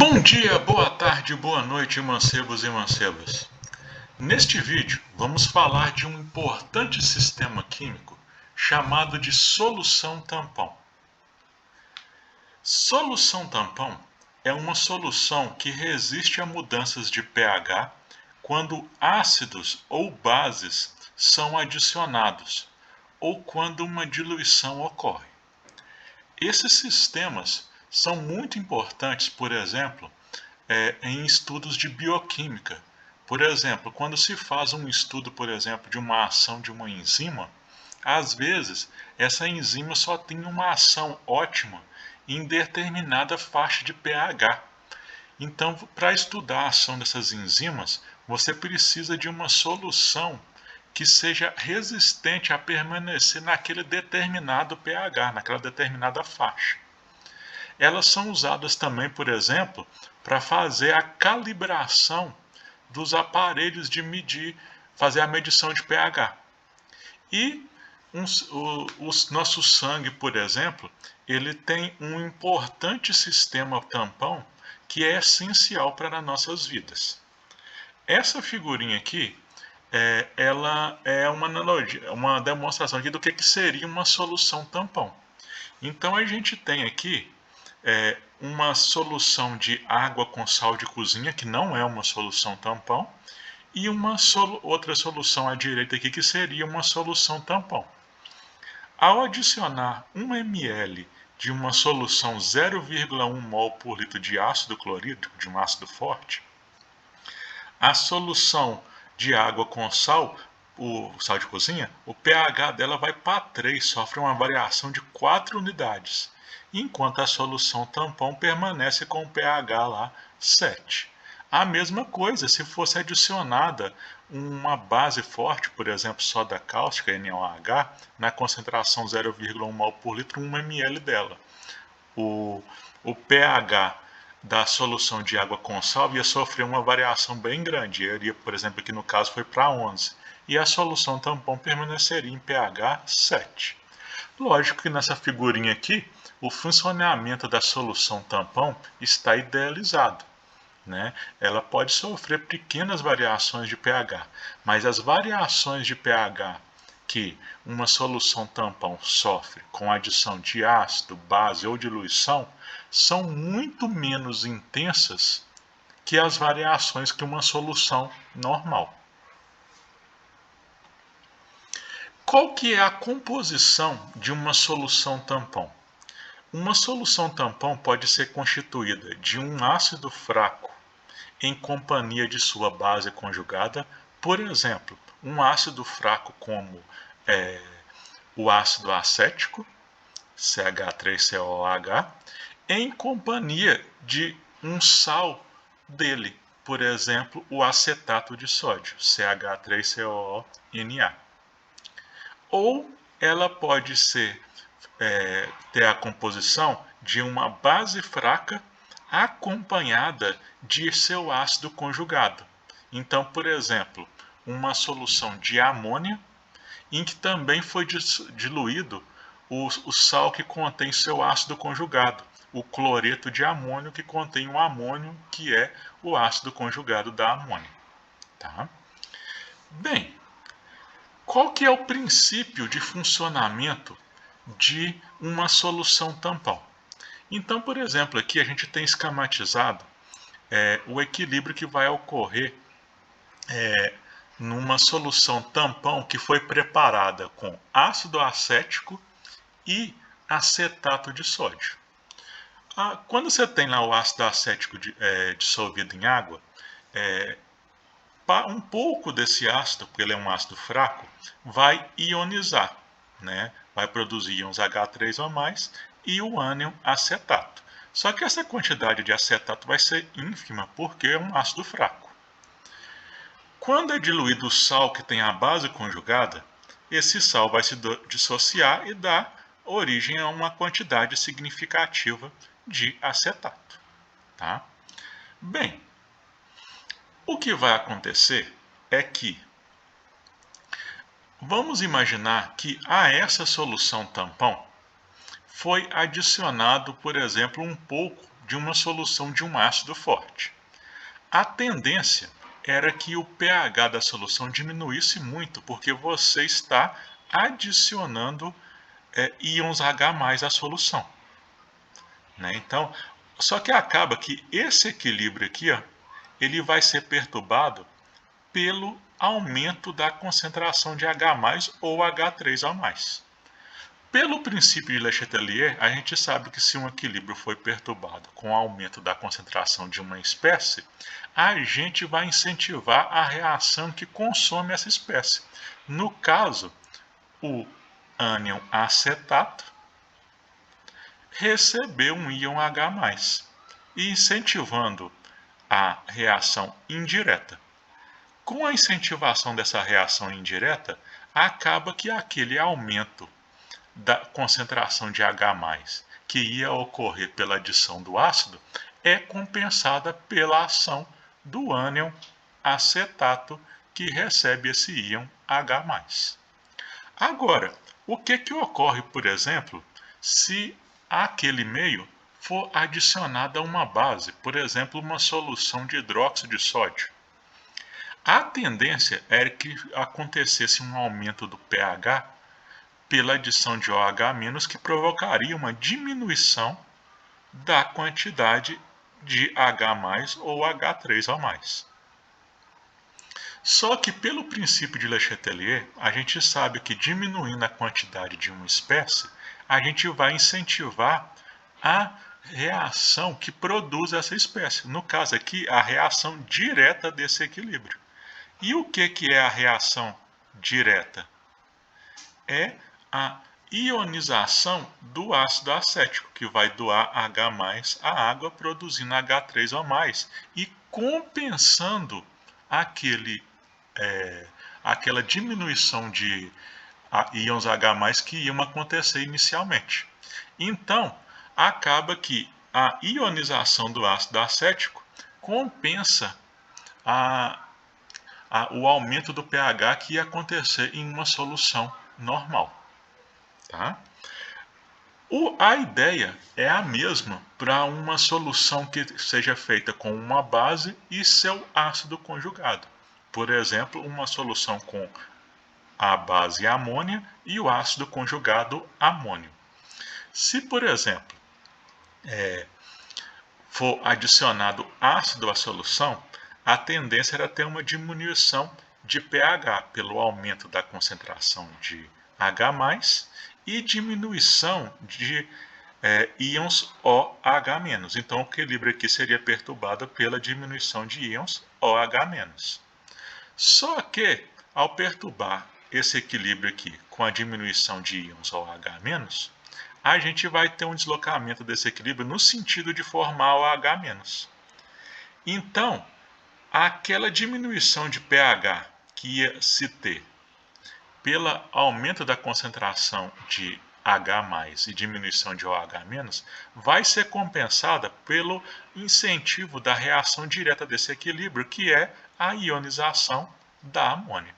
Bom dia, boa tarde, boa noite, mancebos e mancebas. Neste vídeo, vamos falar de um importante sistema químico chamado de solução tampão. Solução tampão é uma solução que resiste a mudanças de pH quando ácidos ou bases são adicionados ou quando uma diluição ocorre. Esses sistemas são muito importantes, por exemplo, em estudos de bioquímica. Por exemplo, quando se faz um estudo, por exemplo, de uma ação de uma enzima, às vezes essa enzima só tem uma ação ótima em determinada faixa de pH. Então, para estudar a ação dessas enzimas, você precisa de uma solução que seja resistente a permanecer naquele determinado pH, naquela determinada faixa. Elas são usadas também, por exemplo, para fazer a calibração dos aparelhos de medir, fazer a medição de pH. E o nosso sangue, por exemplo, ele tem um importante sistema tampão que é essencial para as nossas vidas. Essa figurinha aqui, ela é uma analogia, uma demonstração aqui do que seria uma solução tampão. Então a gente tem aqui uma solução de água com sal de cozinha, que não é uma solução tampão, e uma outra solução à direita aqui, que seria uma solução tampão. Ao adicionar 1 ml de uma solução 0,1 mol por litro de ácido clorídrico, de um ácido forte, a solução de água com sal, o sal de cozinha, o pH dela vai para 3, sofre uma variação de 4 unidades, enquanto a solução tampão permanece com o pH lá 7. A mesma coisa se fosse adicionada uma base forte, por exemplo, soda cáustica, NaOH, na concentração 0,1 mol por litro, 1 ml dela. O pH da solução de água com sal ia sofrer uma variação bem grande. Iria, por exemplo, aqui no caso foi para 11. E a solução tampão permaneceria em pH 7. Lógico que nessa figurinha aqui, o funcionamento da solução tampão está idealizado, né? Ela pode sofrer pequenas variações de pH, mas as variações de pH que uma solução tampão sofre com adição de ácido, base ou diluição são muito menos intensas que as variações que uma solução normal. Qual que é a composição de uma solução tampão? Uma solução tampão pode ser constituída de um ácido fraco em companhia de sua base conjugada, por exemplo, um ácido fraco como o ácido acético, CH3COOH, em companhia de um sal dele, por exemplo, o acetato de sódio, CH3COONA. Ou ela pode ter a composição de uma base fraca acompanhada de seu ácido conjugado. Então, por exemplo, uma solução de amônia em que também foi diluído o sal que contém seu ácido conjugado, o cloreto de amônio que contém o amônio, que é o ácido conjugado da amônia. Tá? Bem, qual que é o princípio de funcionamento de uma solução tampão? Então, por exemplo, aqui a gente tem esquematizado o equilíbrio que vai ocorrer numa solução tampão que foi preparada com ácido acético e acetato de sódio. Quando você tem lá o ácido acético dissolvido em água, um pouco desse ácido, porque ele é um ácido fraco, vai ionizar, né? Vai produzir íons H3 ou mais e o ânion acetato. Só que essa quantidade de acetato vai ser ínfima porque é um ácido fraco. Quando é diluído o sal que tem a base conjugada, esse sal vai se dissociar e dar origem a uma quantidade significativa de acetato. Tá? Bem, o que vai acontecer é que vamos imaginar que a essa solução tampão foi adicionado, por exemplo, um pouco de uma solução de um ácido forte. A tendência era que o pH da solução diminuísse muito, porque você está adicionando íons H+ à solução, né? Então, só que acaba que esse equilíbrio aqui, ó, ele vai ser perturbado pelo aumento da concentração de H+ ou H3O+. Pelo princípio de Le Chatelier, a gente sabe que se um equilíbrio foi perturbado com o aumento da concentração de uma espécie, a gente vai incentivar a reação que consome essa espécie. No caso, o ânion acetato recebeu um íon H+, e incentivando a reação indireta. Com a incentivação dessa reação indireta, acaba que aquele aumento da concentração de H+, que ia ocorrer pela adição do ácido, é compensada pela ação do ânion acetato, que recebe esse íon H+. Agora, o que ocorre, por exemplo, se àquele meio for adicionada uma base, por exemplo, uma solução de hidróxido de sódio? A tendência era que acontecesse um aumento do pH pela adição de OH-, que provocaria uma diminuição da quantidade de H+ ou H3O+. Só que pelo princípio de Le Chatelier, a gente sabe que diminuindo a quantidade de uma espécie, a gente vai incentivar a reação que produz essa espécie. No caso aqui, a reação direta desse equilíbrio. E o que é a reação direta? É a ionização do ácido acético, que vai doar H+ à água, produzindo H3O+, e compensando aquela diminuição de íons H+ que iam acontecer inicialmente. Então, acaba que a ionização do ácido acético compensa o aumento do pH que ia acontecer em uma solução normal. Tá? A ideia é a mesma para uma solução que seja feita com uma base e seu ácido conjugado. Por exemplo, uma solução com a base amônia e o ácido conjugado amônio. Se, por exemplo, for adicionado ácido à solução, a tendência era ter uma diminuição de pH pelo aumento da concentração de H+ e diminuição de íons OH-. Então, o equilíbrio aqui seria perturbado pela diminuição de íons OH-. Só que, ao perturbar esse equilíbrio aqui com a diminuição de íons OH-, a gente vai ter um deslocamento desse equilíbrio no sentido de formar OH-. Então, aquela diminuição de pH que ia se ter pelo aumento da concentração de H+ e diminuição de OH-, vai ser compensada pelo incentivo da reação direta desse equilíbrio, que é a ionização da amônia.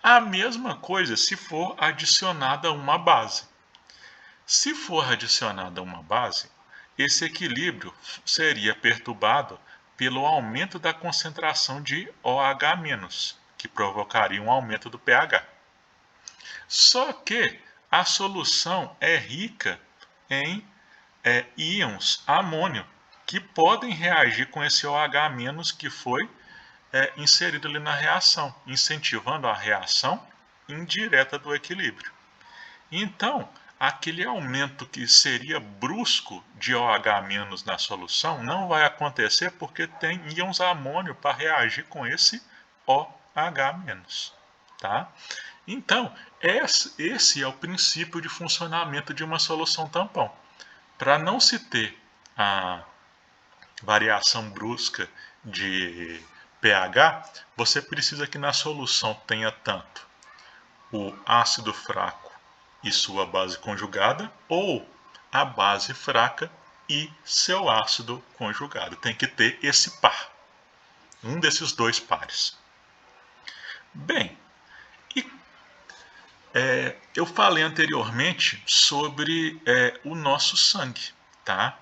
A mesma coisa se for adicionada uma base. Se for adicionada uma base, esse equilíbrio seria perturbado pelo aumento da concentração de OH-, que provocaria um aumento do pH. Só que a solução é rica em íons amônio, que podem reagir com esse OH- que foi inserido ali na reação, incentivando a reação indireta do equilíbrio. Então, aquele aumento que seria brusco de OH- na solução não vai acontecer porque tem íons amônio para reagir com esse OH-. Tá? Então, esse é o princípio de funcionamento de uma solução tampão. Para não se ter a variação brusca de pH, você precisa que na solução tenha tanto o ácido fraco e sua base conjugada, ou a base fraca e seu ácido conjugado. Tem que ter esse par, um desses dois pares. Bem, eu falei anteriormente sobre o nosso sangue, tá?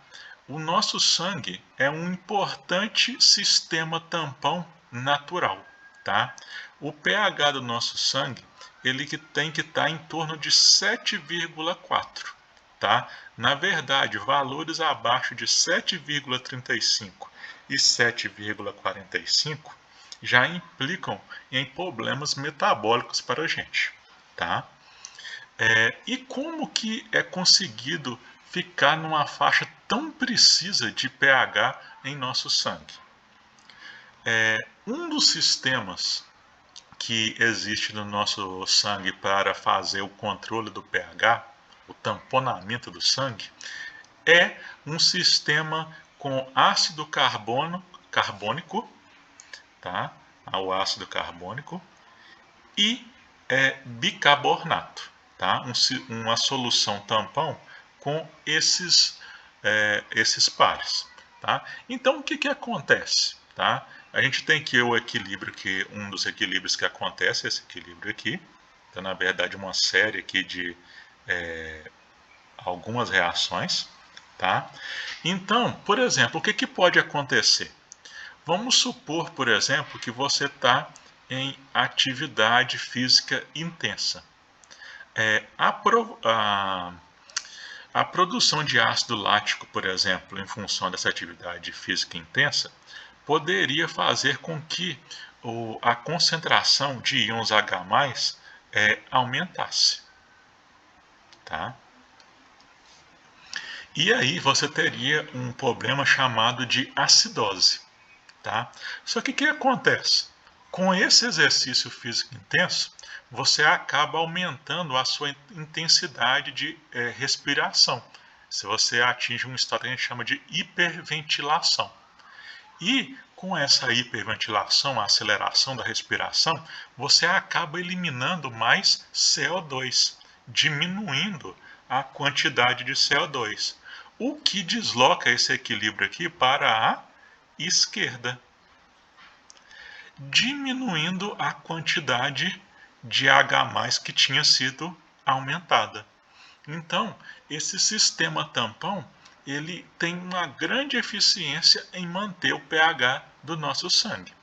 o nosso sangue é um importante sistema tampão natural, tá? O pH do nosso sangue, ele que tem que estar em torno de 7,4, tá? Na verdade, valores abaixo de 7,35 e 7,45 já implicam em problemas metabólicos para a gente, tá? E como que é conseguido ficar numa faixa tão precisa de pH em nosso sangue? Um dos sistemas que existe no nosso sangue para fazer o controle do pH, o tamponamento do sangue, é um sistema com ácido carbônico, tá? O ácido carbônico e bicarbonato, tá? Uma solução tampão com esses pares, tá? Então o que acontece, tá? A gente tem aqui o equilíbrio, que um dos equilíbrios que acontece, esse equilíbrio aqui, então na verdade uma série aqui de algumas reações, tá? Então, por exemplo, o que pode acontecer? Vamos supor, por exemplo, que você está em atividade física intensa. A produção de ácido lático, por exemplo, em função dessa atividade física intensa, poderia fazer com que a concentração de íons H+, aumentasse. Tá? E aí você teria um problema chamado de acidose. Tá? Só que o que acontece? Com esse exercício físico intenso, você acaba aumentando a sua intensidade de respiração. Se você atinge um estado que a gente chama de hiperventilação. E com essa hiperventilação, a aceleração da respiração, você acaba eliminando mais CO2, diminuindo a quantidade de CO2, o que desloca esse equilíbrio aqui para a esquerda, diminuindo a quantidade de H+ que tinha sido aumentada. Então, esse sistema tampão, ele tem uma grande eficiência em manter o pH do nosso sangue.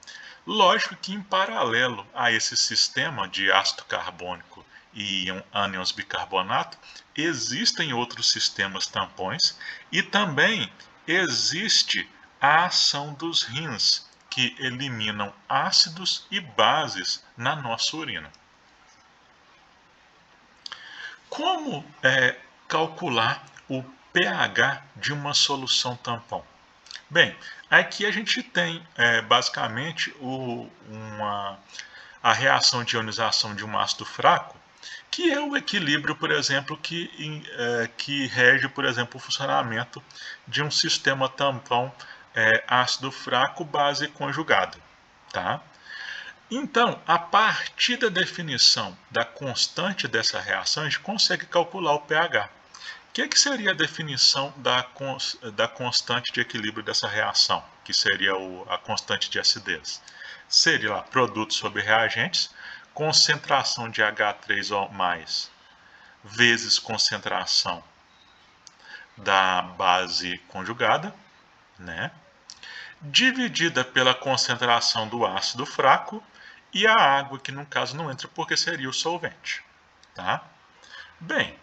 Lógico que em paralelo a esse sistema de ácido carbônico e ânions bicarbonato, existem outros sistemas tampões e também existe a ação dos rins, que eliminam ácidos e bases na nossa urina. Como calcular o pH de uma solução tampão? Bem, aqui a gente tem basicamente a reação de ionização de um ácido fraco, que é o equilíbrio, por exemplo, que rege, por exemplo, o funcionamento de um sistema tampão ácido fraco base conjugada. Tá? Então, a partir da definição da constante dessa reação, a gente consegue calcular o pH. O que seria a definição da constante de equilíbrio dessa reação, que seria a constante de acidez? Seria lá, produto sobre reagentes, concentração de H3O+, vezes concentração da base conjugada, né? Dividida pela concentração do ácido fraco e a água, que no caso não entra porque seria o solvente. Tá? Bem,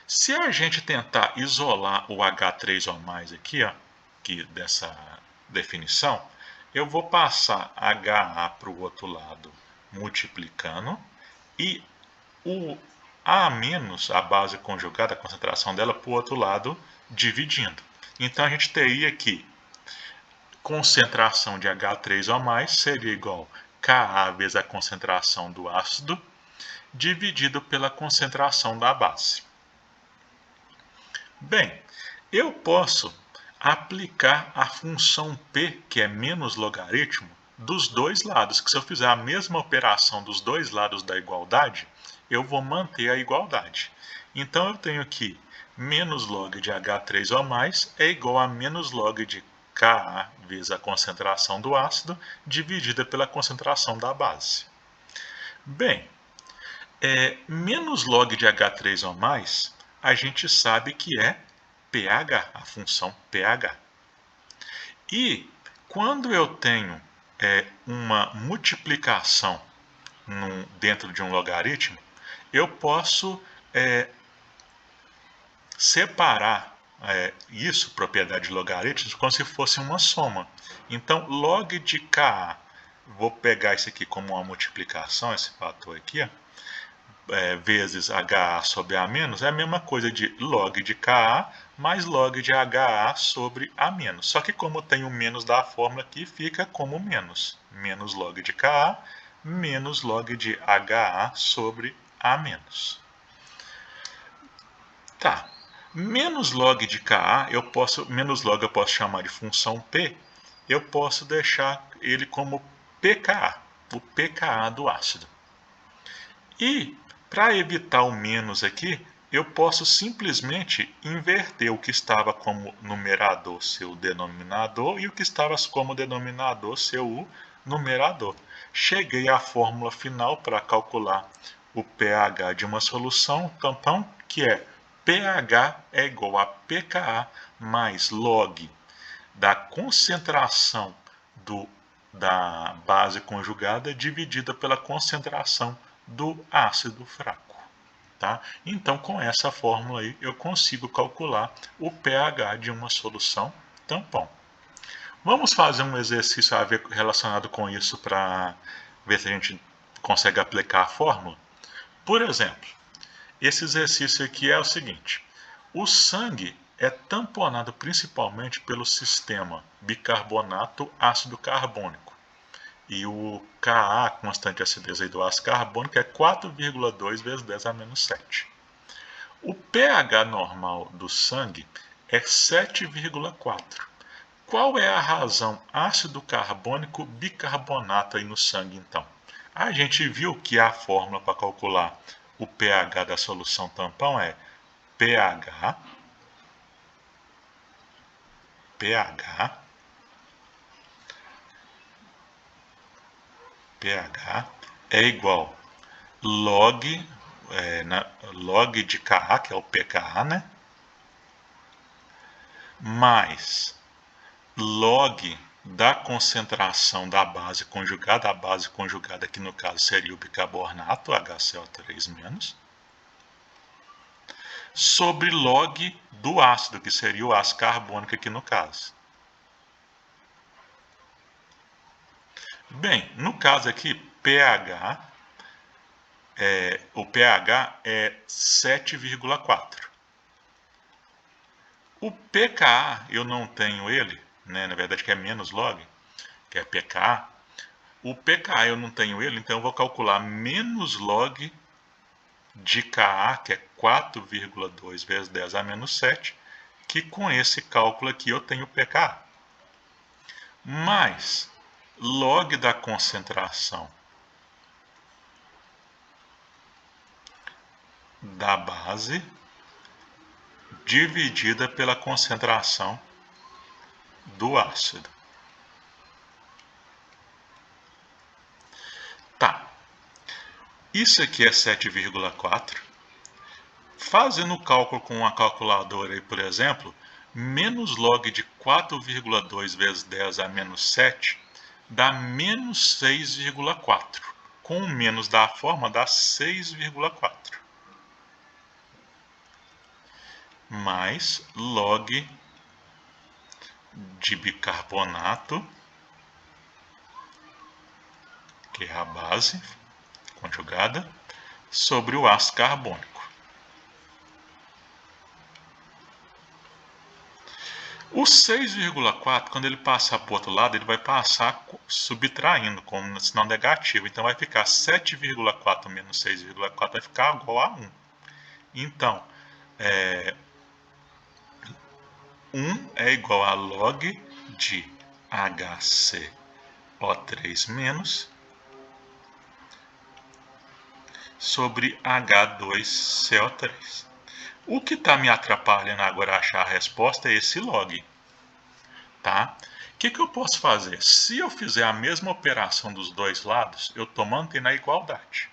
se a gente tentar isolar o H3O+ aqui, ó, dessa definição, eu vou passar HA para o outro lado multiplicando e o A-, a base conjugada, a concentração dela, para o outro lado dividindo. Então a gente teria aqui concentração de H3O+ seria igual a Ka vezes a concentração do ácido dividido pela concentração da base. Bem, eu posso aplicar a função P, que é menos logaritmo, dos dois lados, que se eu fizer a mesma operação dos dois lados da igualdade, eu vou manter a igualdade. Então eu tenho que menos log de H3O+ é igual a menos log de Ka vezes a concentração do ácido dividida pela concentração da base. Bem, menos log de H3O+, a gente sabe que é pH, a função pH. E quando eu tenho uma multiplicação dentro de um logaritmo, eu posso separar isso, propriedade de logaritmos, como se fosse uma soma. Então, log de Ka, vou pegar isso aqui como uma multiplicação, esse fator aqui, ó, vezes HA sobre A menos, é a mesma coisa de log de KA mais log de HA sobre A menos. Só que como tem o menos da fórmula aqui, fica como menos. Menos log de KA menos log de HA sobre A menos. Tá. Menos log de KA, menos log eu posso chamar de função P, eu posso deixar ele como pKa, o pKa do ácido. E para evitar o menos aqui, eu posso simplesmente inverter o que estava como numerador ser o denominador e o que estava como denominador ser o numerador. Cheguei à fórmula final para calcular o pH de uma solução tampão, que é pH é igual a pKa mais log da concentração da base conjugada dividida pela concentração do ácido fraco. Tá? Então, com essa fórmula aí, eu consigo calcular o pH de uma solução tampão. Vamos fazer um exercício relacionado com isso para ver se a gente consegue aplicar a fórmula? Por exemplo, esse exercício aqui é o seguinte: o sangue é tamponado principalmente pelo sistema bicarbonato ácido carbônico. E o Ka, constante de acidez aí do ácido carbônico, é 4,2 vezes 10 a menos 7. O pH normal do sangue é 7,4. Qual é a razão ácido carbônico bicarbonato aí no sangue, então? A gente viu que a fórmula para calcular o pH da solução tampão é pH é igual log, log de Ka, que é o pKa, né? Mais log da concentração da base conjugada, a base conjugada que no caso seria o bicarbonato, HCO3-, sobre log do ácido, que seria o ácido carbônico aqui no caso. Bem, no caso aqui, o pH é 7,4. O pKa, eu não tenho ele, né? Na verdade que é menos log, que é pKa. O pKa eu não tenho ele, então eu vou calcular menos log de Ka, que é 4,2 vezes 10 a menos 7, que com esse cálculo aqui eu tenho pKa. Mais log da concentração da base dividida pela concentração do ácido. Tá. Isso aqui é 7,4. Fazendo o cálculo com uma calculadora aí, por exemplo, menos log de 4,2 vezes 10 a menos 7 dá menos 6,4. Com o menos da forma dá 6,4. Mais log de bicarbonato, que é a base conjugada, sobre o ácido carbônico. O 6,4, quando ele passar para o outro lado, ele vai passar subtraindo, como sinal negativo. Então, vai ficar 7,4 menos 6,4 vai ficar igual a 1. Então, 1 é igual a log de HCO3- sobre H2CO3. O que está me atrapalhando agora a achar a resposta é esse log. Tá? O que eu posso fazer? Se eu fizer a mesma operação dos dois lados, eu estou mantendo a igualdade.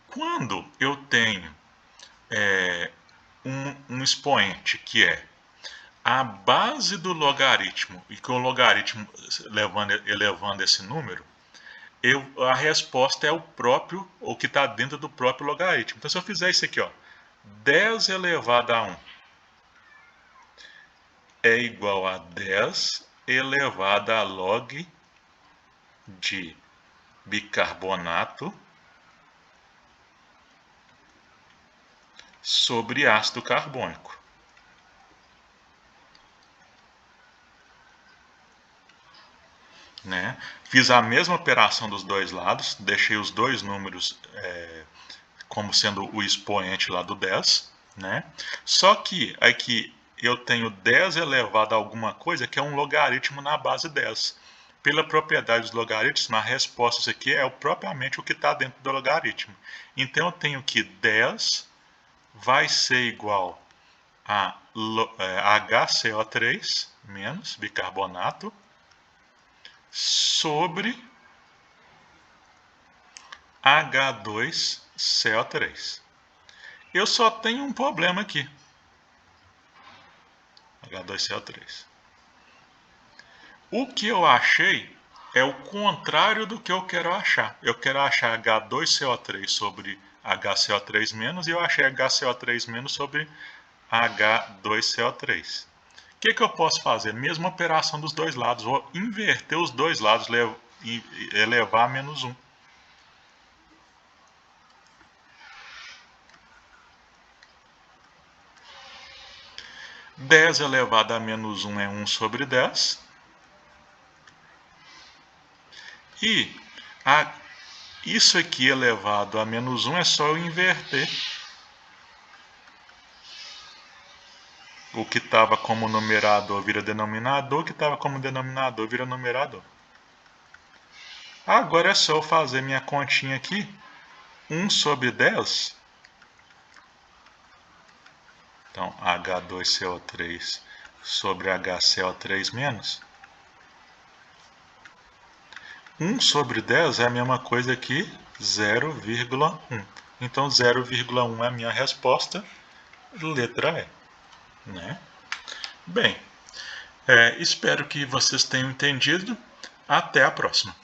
Quando eu tenho um expoente que é a base do logaritmo, e que o logaritmo elevando esse número, a resposta é o que está dentro do próprio logaritmo. Então, se eu fizer isso aqui, ó, 10 elevado a 1 é igual a 10 elevado a log de bicarbonato sobre ácido carbônico. Né? Fiz a mesma operação dos dois lados, deixei os dois números como sendo o expoente lá do 10, né? Só que aqui eu tenho 10 elevado a alguma coisa que é um logaritmo na base 10. Pela propriedade dos logaritmos, a resposta disso aqui é propriamente o que está dentro do logaritmo. Então eu tenho que 10 vai ser igual a HCO3 menos bicarbonato sobre H2CO3. Eu só tenho um problema aqui. H2CO3. O que eu achei é o contrário do que eu quero achar. Eu quero achar H2CO3 sobre HCO3- e eu achei HCO3- sobre H2CO3. O que eu posso fazer? Mesma operação dos dois lados. Vou inverter os dois lados e elevar a menos 1. Dez elevado a menos 1 é 1 sobre 10. E isso aqui elevado a menos 1 é só eu inverter. O que estava como numerador vira denominador, o que estava como denominador vira numerador. Agora é só eu fazer minha continha aqui. 1 sobre 10. Então, H2CO3 sobre HCO3-. 1 sobre 10 é a mesma coisa que 0,1. Então, 0,1 é a minha resposta, letra E. Né? Bem, espero que vocês tenham entendido. Até a próxima.